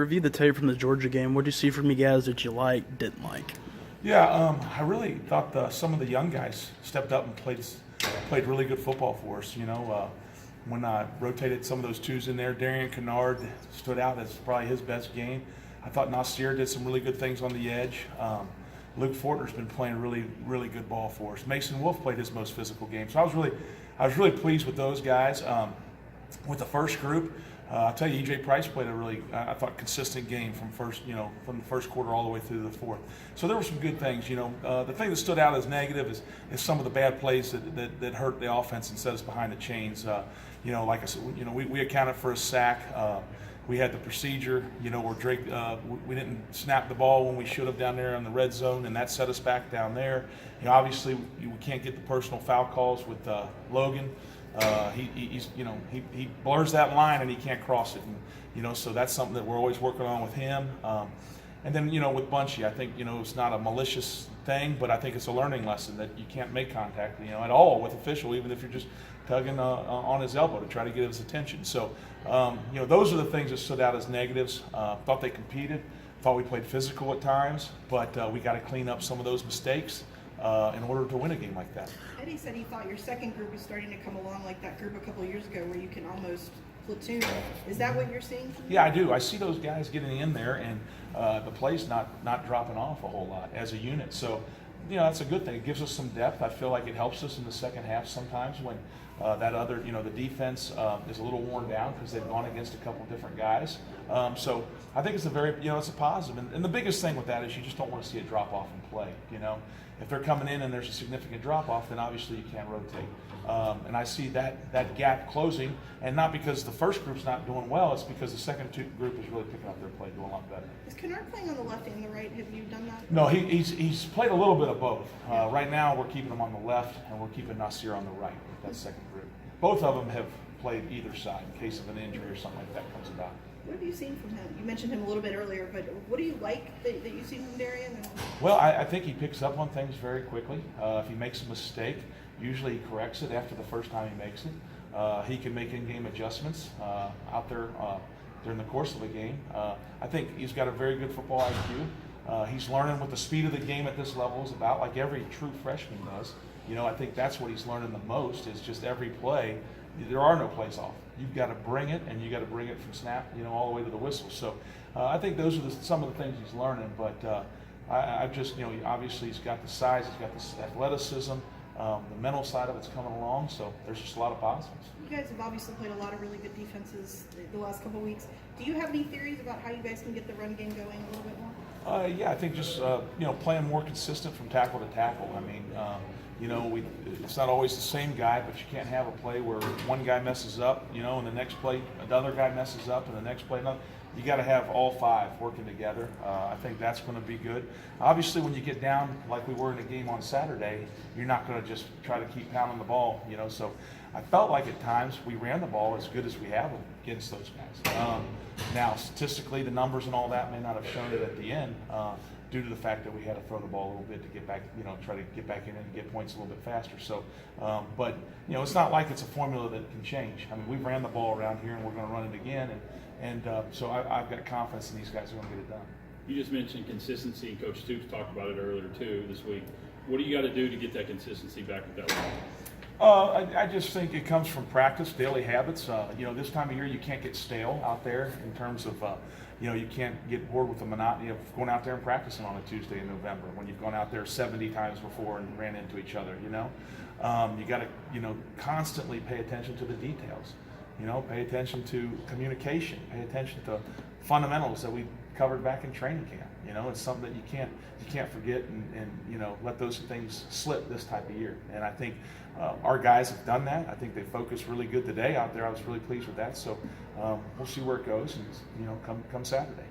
Review the tape from the Georgia game. What did you see from you guys that you liked, didn't like? Yeah, I really thought some of the young guys stepped up and played really good football for us. When I rotated some of those twos in there, Darian Kennard stood out as probably his best game. I thought Nasir did some really good things on the edge. Luke Fortner's been playing really good ball for us. Mason Wolf played his most physical game, so I was really pleased with those guys. With the first group, I'll tell you, E.J. Price played a really, I thought, consistent game from from the first quarter all the way through the fourth. So there were some good things. The thing that stood out as negative is some of the bad plays that hurt the offense and set us behind the chains. Like I said, we accounted for a sack. We had the procedure, where Drake, we didn't snap the ball when we should have down there in the red zone, and that set us back down there. Obviously, we can't get the personal foul calls with Logan. He blurs that line and he can't cross it, and so that's something that we're always working on with him. And then with Bunchy, I think it's not a malicious thing, but I think it's a learning lesson that you can't make contact at all with official, even if you're just tugging on his elbow to try to get his attention. So those are the things that stood out as negatives. Thought they competed, thought we played physical at times, but we got to clean up some of those mistakes in order to win a game like that. Eddie said he thought your second group was starting to come along like that group a couple of years ago where you can almost platoon. Is that what you're seeing? Yeah, I do. I see those guys getting in there and the play's not dropping off a whole lot as a unit. So, that's a good thing. It gives us some depth. I feel like it helps us in the second half sometimes when the defense is a little worn down because they've gone against a couple different guys. So I think it's it's a positive. And the biggest thing with that is you just don't want to see a drop off in play. If they're coming in and there's a significant drop off, then obviously you can't rotate. And I see that gap closing, and not because the first group's not doing well, it's because the second group is really picking up their play, doing a lot better. Is Kennard playing on the left and the right? Have you done that? No, he's played a little bit of both. Right now we're keeping him on the left, and we're keeping Nasir on the right with that second group. Both of them have played either side in case of an injury or something like that comes about. What have you seen from him? You mentioned him a little bit earlier, but what do you like that you've seen from Darian? Well, I think he picks up on things very quickly. If he makes a mistake, usually he corrects it after the first time he makes it. He can make in-game adjustments out there during the course of the game. I think he's got a very good football IQ. He's learning what the speed of the game at this level is about, like every true freshman does. I think that's what he's learning the most is just every play. There are no plays off. You've got to bring it, and you got to bring it from snap, all the way to the whistle. So I think those are some of the things he's learning. But I've just, obviously he's got the size, he's got the athleticism, the mental side of it's coming along. So there's just a lot of positives. You guys have obviously played a lot of really good defenses the last couple of weeks. Do you have any theories about how you guys can get the run game going a little bit more? Yeah, I think just playing more consistent from tackle to tackle. I mean, it's not always the same guy, but you can't have a play where one guy messes up, and the next play another guy messes up, and the next play another. You got to have all five working together. I think that's going to be good. Obviously, when you get down like we were in the game on Saturday, you're not going to just try to keep pounding the ball, So I felt like at times we ran the ball as good as we have against those guys. Now, statistically, the numbers and all that may not have shown it at the end due to the fact that we had to throw the ball a little bit to get back, try to get back in and get points a little bit faster. So, but it's not like it's a formula that can change. I mean, we ran the ball around here, and we're going to run it again, and so I've got confidence in these guys are going to get it done. You just mentioned consistency, and Coach Stoops talked about it earlier too this week. What do you got to do to get that consistency back at that level? I just think it comes from practice, daily habits. This time of year you can't get stale out there in terms of, you can't get bored with the monotony of going out there and practicing on a Tuesday in November when you've gone out there 70 times before and ran into each other. You got to, constantly pay attention to the details. Pay attention to communication. Pay attention to fundamentals that we covered back in training camp. It's something that you can't forget and let those things slip this type of year. And I think our guys have done that. I think they focused really good today out there. I was really pleased with that. So we'll see where it goes, and come Saturday.